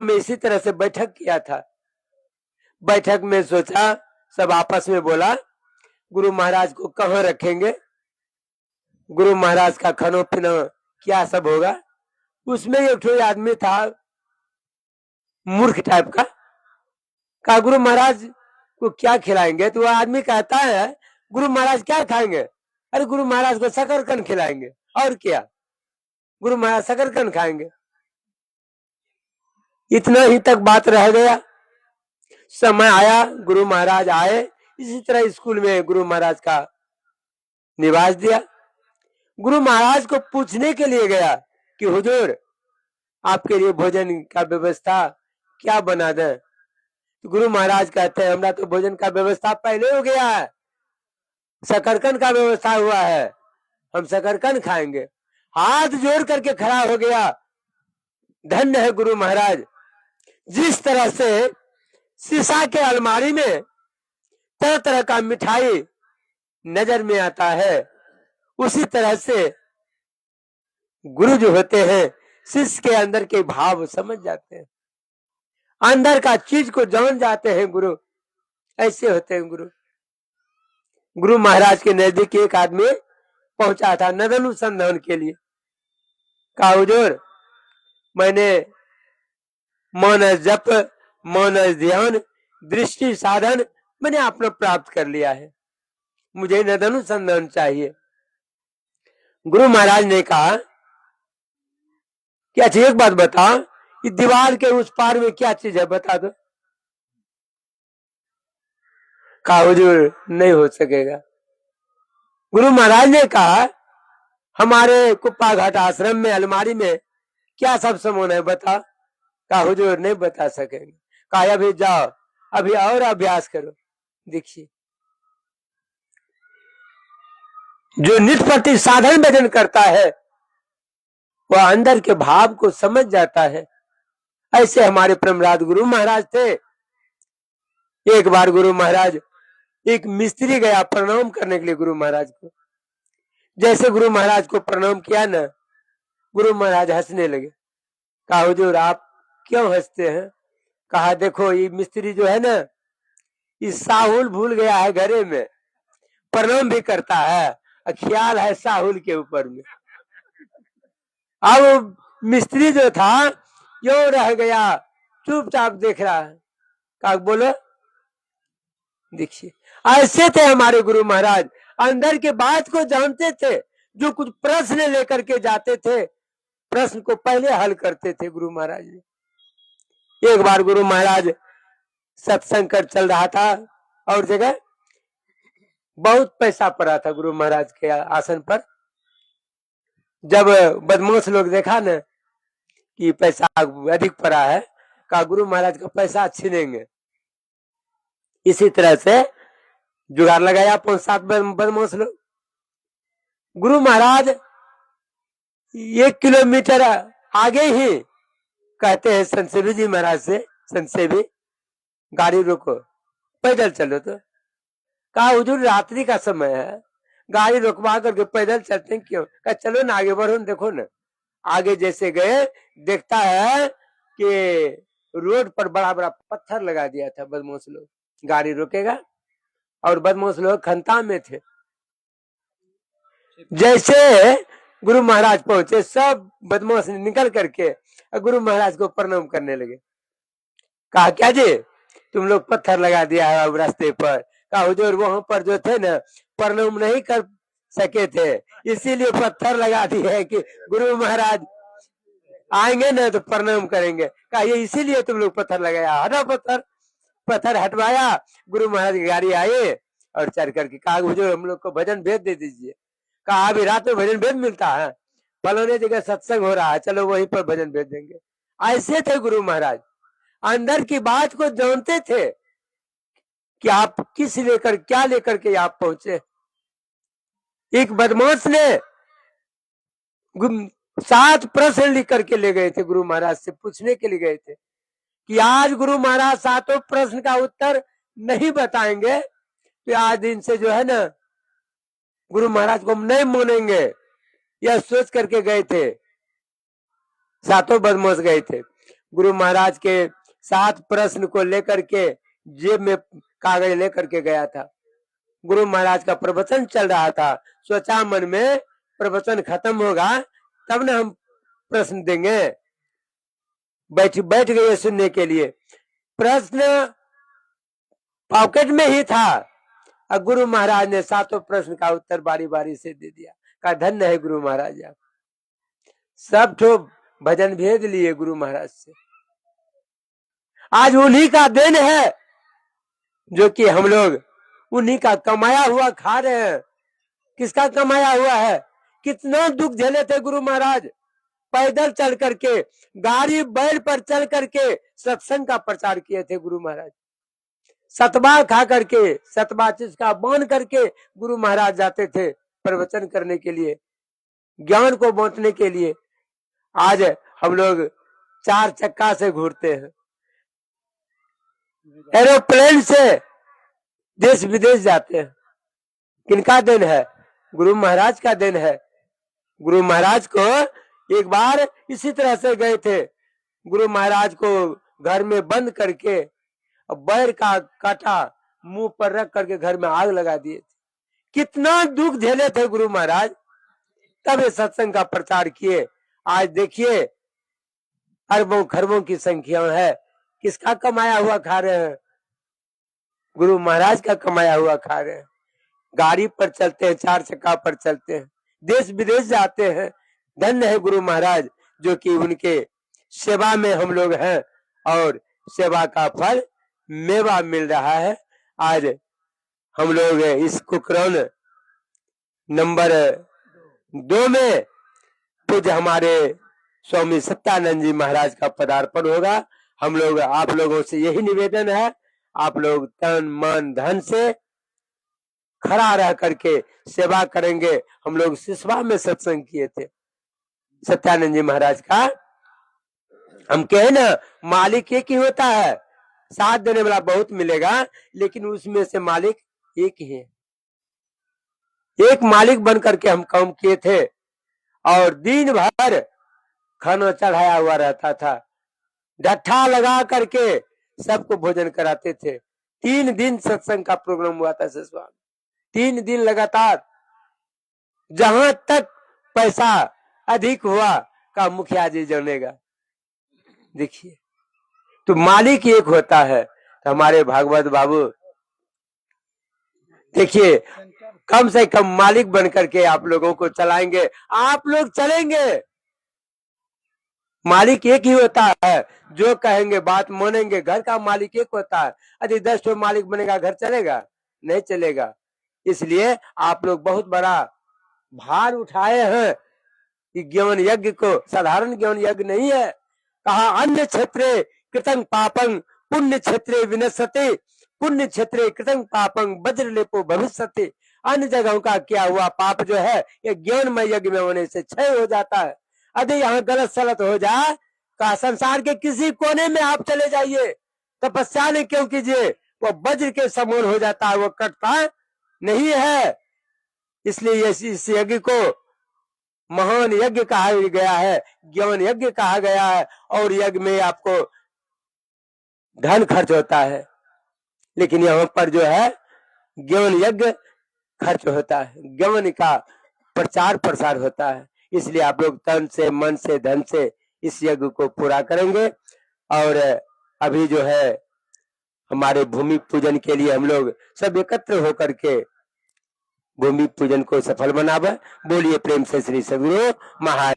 में इसी तरह से बैठक किया था। बैठक में सोचा, सब आपस में बोला गुरु महाराज को कहाँ रखेंगे, गुरु महाराज का खाना पीना क्या सब होगा। उसमें एक आदमी था मूर्ख टाइप का, कहा गुरु महाराज को क्या खिलाएंगे। तो वह आदमी कहता है गुरु महाराज क्या खाएंगे, अरे गुरु महाराज को शकरकंद खिलाएंगे, और क्या, गुरु महाराज शकरकंद खाएंगे। इतना ही तक बात रह गया। समय आया, गुरु महाराज आए, इसी तरह स्कूल में गुरु महाराज का निवास दिया। गुरु महाराज को पूछने के लिए गया कि हुजूर आपके लिए भोजन का व्यवस्था क्या बना दें। तो गुरु महाराज कहते हैं हमारा तो भोजन का व्यवस्था पहले हो गया है, शकरकंद का व्यवस्था हुआ है, हम शकरकंद खाएंगे। हाथ जोड़ करके खड़ा हो गया। धन्य है गुरु महाराज, जिस तरह से शीशा के अलमारी में तरह तरह का मिठाई नजर में आता है, उसी तरह से गुरु जो होते हैं शिष्य के अंदर के भाव समझ जाते हैं, अंदर का चीज को जान जाते हैं गुरु। ऐसे होते हैं गुरु। गुरु महाराज के नजदीक एक आदमी पहुंचा था नदन अनुसंधान के लिए। कहा हुजूर मैंने मानस जप, मानस ध्यान, दृष्टि साधन मैंने अपना प्राप्त कर लिया है, मुझे नदन अनुसंधान चाहिए। गुरु महाराज ने कहा कि अच्छा एक बात बता, कि दीवार के उस पार में क्या चीज है बता दो। कहा हुजूर नहीं हो सकेगा। गुरु महाराज ने कहा हमारे कुप्पा घाट आश्रम में अलमारी में क्या सब सामान है बता। कहा हुजूर नहीं बता सकेंगे। कहा अभी जाओ, अभी और अभ्यास करो। देखिए जो नित्य प्रति साधन भजन करता है वह अंदर के भाव को समझ जाता है। ऐसे हमारे प्रमराद गुरु महाराज थे। एक बार गुरु महाराज, एक मिस्त्री गया प्रणाम करने के लिए गुरु महाराज को। जैसे गुरु महाराज को प्रणाम किया ना, गुरु महाराज हंसने लगे। कहा हुजूर आप क्यों हंसते हैं। कहा देखो ये मिस्त्री जो है ना, इस साहुल भूल गया है घरे में, प्रणाम भी करता है, ख्याल है साहुल के ऊपर में। अब मिस्त्री जो था क्यों रह गया, चुपचाप देख रहा है। कहा बोलो। देखिए ऐसे थे हमारे गुरु महाराज, अंदर के बात को जानते थे। जो कुछ प्रश्न लेकर के जाते थे, प्रश्न को पहले हल करते थे गुरु महाराज ने। एक बार गुरु महाराज सत्संग कर चल रहा था और जगह बहुत पैसा पड़ा था गुरु महाराज के आसन पर। जब बदमाश लोग देखा न कि पैसा अधिक पड़ा है, कहा गुरु महाराज का पैसा छीनेंगे। इसी तरह से जुगाड़ लगाया 5-7 बदमाश लोग। गुरु महाराज 1 किलोमीटर आगे ही कहते हैं संसेवी जी महाराज से, संसेवी गाड़ी रोको, पैदल चलो। तो कहा हुजूर रात्रि का समय है, गाड़ी रोकवा करके पैदल चलते हैं क्यों। कहा चलो ना आगे बढ़ो न, देखो ना। आगे जैसे गए देखता है कि रोड पर बड़ा बड़ा पत्थर लगा दिया था बदमाश लोग। गाड़ी रोकेगा और बदमाश लोग खंता में थे। जैसे गुरु महाराज पहुंचे, सब बदमाश निकल करके गुरु महाराज को प्रणाम करने लगे। कहा क्या जी तुम लोग पत्थर लगा दिया है अब रास्ते पर। कहा हुजूर वहां पर जो थे ना प्रणाम नहीं कर सके थे, इसीलिए पत्थर लगा दिए है कि गुरु महाराज आएंगे ना तो प्रणाम करेंगे। कहा ये इसीलिए तुम लोग पत्थर लगाया। हटा पत्थर। पत्थर हटवाया, गुरु महाराज की गाड़ी आई और चढ़ करके कहा हुजूर हम लोग को भजन भेज दे दीजिए। कहा अभी रात में भजन भेद मिलता है, फलाने जगह सत्संग हो रहा है, चलो वहीं पर भजन भेज देंगे। ऐसे थे गुरु महाराज, अंदर की बात को जानते थे कि आप किस लेकर क्या लेकर के आप पहुंचे। एक बदमाश ने 7 प्रश्न लिख करके ले गए थे गुरु महाराज से, पूछने के लिए गए थे कि आज गुरु महाराज 7 प्रश्न का उत्तर नहीं बताएंगे तो आज दिन से जो है ना गुरु महाराज को हम नहीं मानेंगे। यह सोच करके गए थे, 7 बदमाश गए थे। गुरु महाराज के 7 प्रश्न को लेकर के जेब में कागज लेकर के गया था। गुरु महाराज का प्रवचन चल रहा था, सोचा मन में प्रवचन खत्म होगा तब ना हम प्रश्न देंगे। बैठ गए सुनने के लिए। प्रश्न पॉकेट में ही था और गुरु महाराज ने 7 प्रश्न का उत्तर बारी बारी से दे दिया। कहा धन्य है गुरु महाराज आप। सब तो भजन भेद लिए गुरु महाराज से। आज उन्हीं का देन है जो कि हम लोग उन्हीं का कमाया हुआ खा रहे हैं। किसका कमाया हुआ है? कितना दुख झेले थे गुरु महाराज। पैदल चल करके, गाड़ी बैल पर चल करके सत्संग का प्रचार किए थे गुरु महाराज। सतबा खा करके, सतबा चीज का बांध करके गुरु महाराज जाते थे प्रवचन करने के लिए, ज्ञान को बांटने के लिए। आज हम लोग 4 चक्का से घूरते हैं, एरोप्लेन से देश विदेश जाते हैं। किनका देन है? गुरु महाराज का देन है। गुरु महाराज को एक बार इसी तरह से गए थे, गुरु महाराज को घर में बंद करके बैर का कांटा मुंह पर रख करके घर में आग लगा दिए थे। कितना दुख झेले थे गुरु महाराज, तब ये सत्संग का प्रचार किए। आज देखिए अरबों खरबों की संख्या है। किसका कमाया हुआ खा रहे हैं? गुरु महाराज का कमाया हुआ खा रहे हैं। गाड़ी पर चलते हैं, 4 चक्का पर चलते हैं, देश विदेश जाते हैं। धन्य है गुरु महाराज जो कि उनके सेवा में हम लोग हैं और सेवा का फल मेवा मिल रहा है। आज हम लोग इस कुकरौन नंबर 2 में पूज्य हमारे स्वामी सत्यानंद जी महाराज का पदार्पण होगा। हम लोग आप लोगों से यही निवेदन है, आप लोग तन मन धन से खड़ा रह करके सेवा करेंगे। हम लोग सिसवा में सत्संग किए थे सत्यानंद जी महाराज का। हम कहे ना मालिक एक ही होता है, साथ देने वाला बहुत मिलेगा, लेकिन उसमें से मालिक एक ही है। एक मालिक बन करके हम काम किए थे और दिन भर खाना चढ़ाया हुआ रहता था, ढट्ठा लगा करके सबको भोजन कराते थे। 3 दिन सत्संग का प्रोग्राम हुआ था सिसवा में, 3 दिन लगातार। जहां तक पैसा अधिक हुआ का मुखिया जी जानेगा। देखिए तो मालिक एक होता है। तो हमारे भागवत बाबू देखिए कम से कम मालिक बन करके आप लोगों को चलाएंगे, आप लोग चलेंगे। मालिक एक ही होता है, जो कहेंगे बात मानेंगे। घर का मालिक एक होता है, यदि 10 ठो मालिक बनेगा घर चलेगा? नहीं चलेगा। इसलिए आप लोग बहुत बड़ा भार उठाए हैं कि ज्ञान यज्ञ को साधारण ज्ञान यज्ञ नहीं है। कहा अन्य क्षेत्रे कृतं पापं पुण्य क्षेत्रे विनश्यते, पुण्य क्षेत्रे कृतं पापं वज्रलेपो भविष्यति। अन्य जगहों का क्या हुआ पाप जो है ये ज्ञानमय यज्ञ में होने से क्षय हो जाता है। यदि यहाँ गलत सलत हो जाए, कहा संसार के किसी कोने में आप चले जाइए, तपस्या नहीं क्यों कीजिए, वो वज्र के समान हो जाता है, वो कटता नहीं है। इसलिए इस यज्ञ को महान यज्ञ कहा गया है, ज्ञान यज्ञ कहा गया है। और यज्ञ में आपको धन खर्च होता है, लेकिन यहाँ पर जो है ज्ञान यज्ञ खर्च होता है, ज्ञान का प्रचार प्रसार होता है। इसलिए आप लोग तन से मन से धन से इस यज्ञ को पूरा करेंगे। और अभी जो है हमारे भूमि पूजन के लिए हम लोग सब एकत्र होकर के भूमि पूजन को सफल बनावे। बोलिए प्रेम से श्री सद्गुरु महाराज।